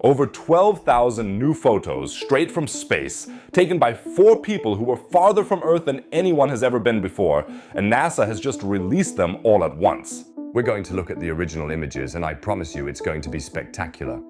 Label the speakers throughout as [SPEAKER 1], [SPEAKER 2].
[SPEAKER 1] Over 12,000 new photos straight from space, taken by 4 people who were farther from Earth than anyone has ever been before, and NASA has just released them all at once.
[SPEAKER 2] We're going to look at the original images, and I promise you it's going to be spectacular.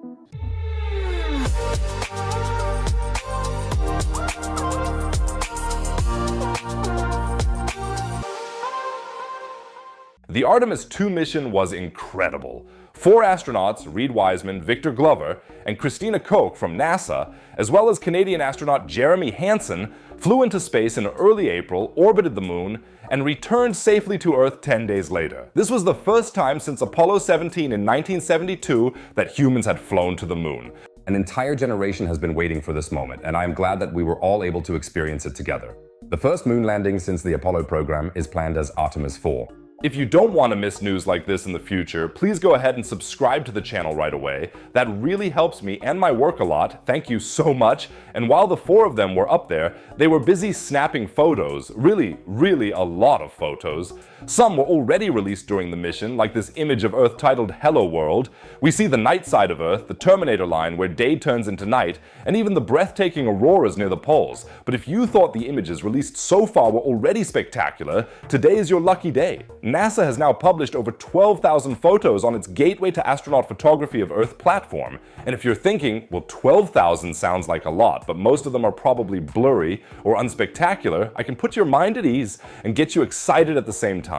[SPEAKER 1] The Artemis II mission was incredible. 4 astronauts, Reed Wiseman, Victor Glover, and Christina Koch from NASA, as well as Canadian astronaut Jeremy Hansen, flew into space in early April, orbited the moon, and returned safely to Earth 10 days later. This was the first time since Apollo 17 in 1972 that humans had flown to the moon.
[SPEAKER 2] An entire generation has been waiting for this moment, and I am glad that we were all able to experience it together. The first moon landing since the Apollo program is planned as Artemis IV.
[SPEAKER 1] If you don't want to miss news like this in the future, please go ahead and subscribe to the channel right away. That really helps me and my work a lot. Thank you so much. And while the 4 of them were up there, they were busy snapping photos. Really a lot of photos. Some were already released during the mission, like this image of Earth titled Hello World. We see the night side of Earth, the Terminator line where day turns into night, and even the breathtaking auroras near the poles. But if you thought the images released so far were already spectacular, today is your lucky day. NASA has now published over 12,000 photos on its Gateway to Astronaut Photography of Earth platform. And if you're thinking, well, 12,000 sounds like a lot, but most of them are probably blurry or unspectacular, I can put your mind at ease and get you excited at the same time.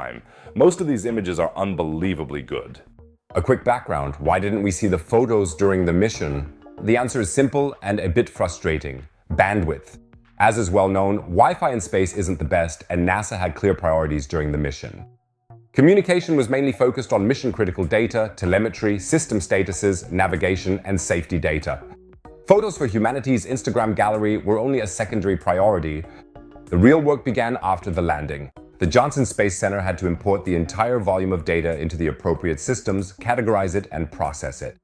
[SPEAKER 1] Most of these images are unbelievably good.
[SPEAKER 2] A quick background: why didn't we see the photos during the mission? The answer is simple and a bit frustrating: bandwidth. As is well known, Wi-Fi in space isn't the best, and NASA had clear priorities during the mission. Communication was mainly focused on mission-critical data, telemetry, system statuses, navigation, and safety data. Photos for humanity's Instagram gallery were only a secondary priority. The real work began after the landing. The Johnson Space Center had to import the entire volume of data into the appropriate systems, categorize it, and process it.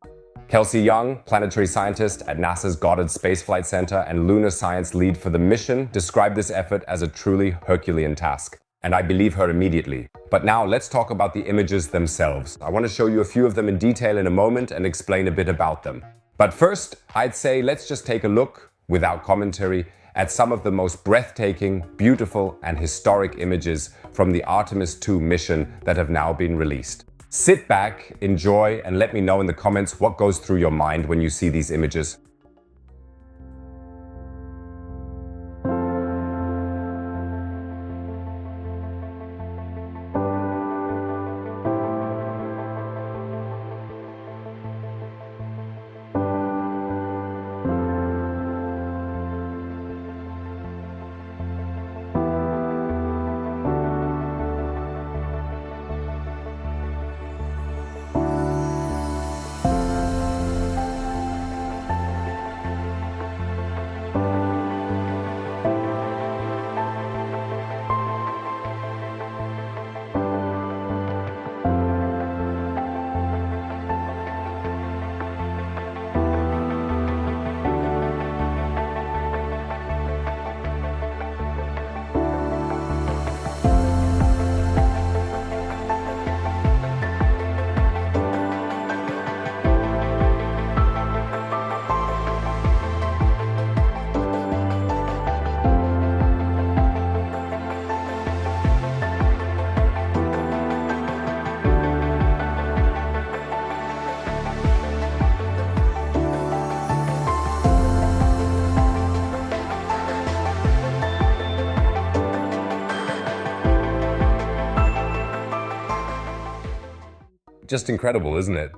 [SPEAKER 2] Kelsey Young, planetary scientist at NASA's Goddard Space Flight Center and lunar science lead for the mission, described this effort as a truly Herculean task. And I believe her immediately. But now let's talk about the images themselves. I want to show you a few of them in detail in a moment and explain a bit about them. But first, I'd say let's just take a look, without commentary, at some of the most breathtaking, beautiful, and historic images from the Artemis II mission that have now been released. Sit back, enjoy, and let me know in the comments what goes through your mind when you see these images. Just incredible, isn't it?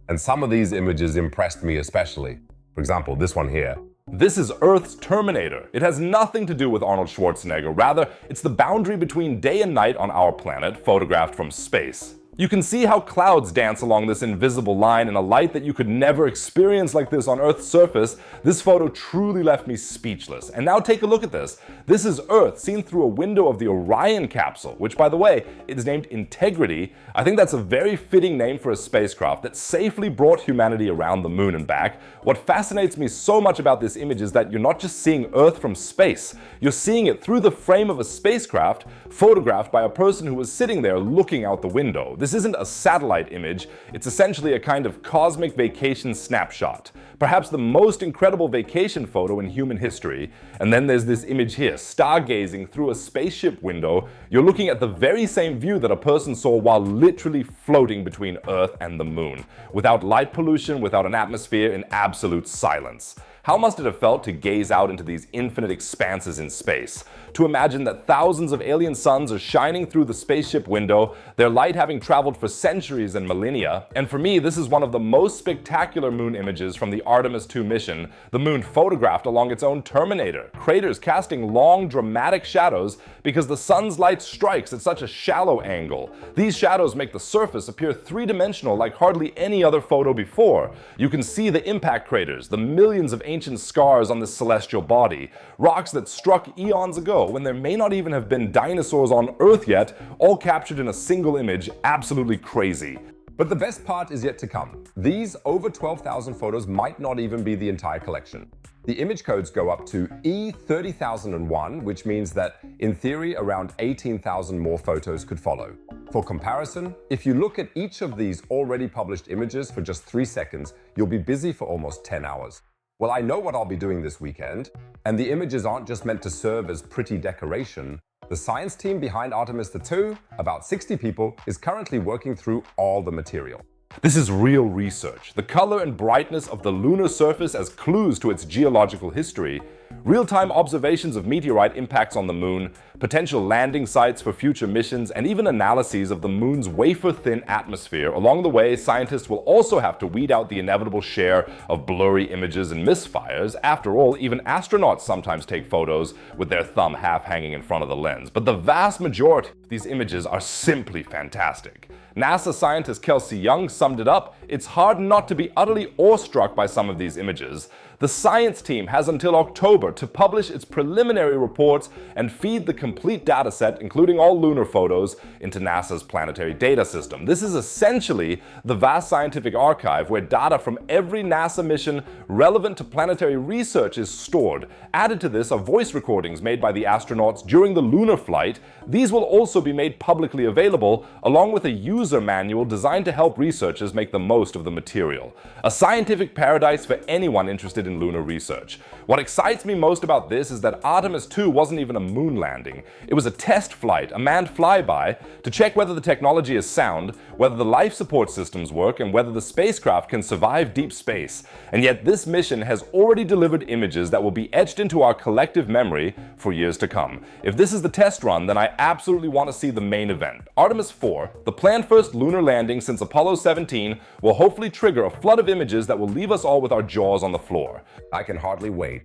[SPEAKER 2] And some of these images impressed me especially. For example, this one here.
[SPEAKER 1] This is Earth's Terminator. It has nothing to do with Arnold Schwarzenegger. Rather, it's the boundary between day and night on our planet, photographed from space. You can see how clouds dance along this invisible line in a light that you could never experience like this on Earth's surface. This photo truly left me speechless. And now take a look at this. This is Earth seen through a window of the Orion capsule, which, by the way, is named Integrity. I think that's a very fitting name for a spacecraft that safely brought humanity around the moon and back. What fascinates me so much about this image is that you're not just seeing Earth from space. You're seeing it through the frame of a spacecraft photographed by a person who was sitting there looking out the window. This isn't a satellite image, it's essentially a kind of cosmic vacation snapshot. Perhaps the most incredible vacation photo in human history. And then there's this image here, stargazing through a spaceship window. You're looking at the very same view that a person saw while literally floating between Earth and the moon, without light pollution, without an atmosphere, in absolute silence. How must it have felt to gaze out into these infinite expanses in space? To imagine that thousands of alien suns are shining through the spaceship window, their light having traveled for centuries and millennia. And for me, this is one of the most spectacular moon images from the Artemis II mission, the moon photographed along its own terminator, craters casting long, dramatic shadows because the sun's light strikes at such a shallow angle. These shadows make the surface appear three-dimensional like hardly any other photo before. You can see the impact craters, the millions of ancient scars on this celestial body, rocks that struck eons ago when there may not even have been dinosaurs on Earth yet, all captured in a single image. Absolutely crazy.
[SPEAKER 2] But the best part is yet to come. These over 12,000 photos might not even be the entire collection. The image codes go up to E30001, which means that, in theory, around 18,000 more photos could follow. For comparison, if you look at each of these already published images for just 3 seconds, you'll be busy for almost 10 hours. Well, I know what I'll be doing this weekend, and the images aren't just meant to serve as pretty decoration. The science team behind Artemis II, about 60 people, is currently working through all the material.
[SPEAKER 1] This is real research. The color and brightness of the lunar surface as clues to its geological history, real-time observations of meteorite impacts on the moon, potential landing sites for future missions, and even analyses of the moon's wafer-thin atmosphere. Along the way, scientists will also have to weed out the inevitable share of blurry images and misfires. After all, even astronauts sometimes take photos with their thumb half hanging in front of the lens. But the vast majority of these images are simply fantastic. NASA scientist Kelsey Young summed it up: it's hard not to be utterly awestruck by some of these images. The science team has until October to publish its preliminary reports and feed the complete dataset, including all lunar photos, into NASA's planetary data system. This is essentially the vast scientific archive where data from every NASA mission relevant to planetary research is stored. Added to this are voice recordings made by the astronauts during the lunar flight. These will also be made publicly available, along with a user manual designed to help researchers make the most of the material. A scientific paradise for anyone interested in lunar research. What excites me most about this is that Artemis II wasn't even a moon landing. It was a test flight, a manned flyby, to check whether the technology is sound, whether the life support systems work, and whether the spacecraft can survive deep space. And yet this mission has already delivered images that will be etched into our collective memory for years to come. If this is the test run, then I absolutely want to see the main event. Artemis IV, the planned first lunar landing since Apollo 17, will hopefully trigger a flood of images that will leave us all with our jaws on the floor.
[SPEAKER 2] I can hardly wait.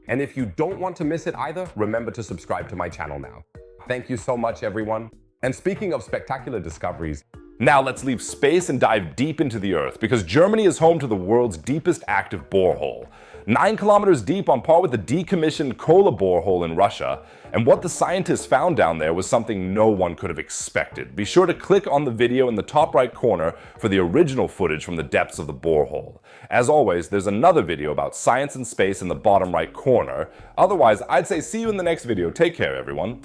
[SPEAKER 2] And if you don't want to miss it either, remember to subscribe to my channel now. Thank you so much, everyone. And speaking of spectacular discoveries,
[SPEAKER 1] now let's leave space and dive deep into the Earth, because Germany is home to the world's deepest active borehole. 9 kilometers deep, on par with the decommissioned Kola borehole in Russia. And what the scientists found down there was something no one could have expected. Be sure to click on the video in the top right corner for the original footage from the depths of the borehole. As always, there's another video about science and space in the bottom right corner. Otherwise, I'd say see you in the next video. Take care, everyone.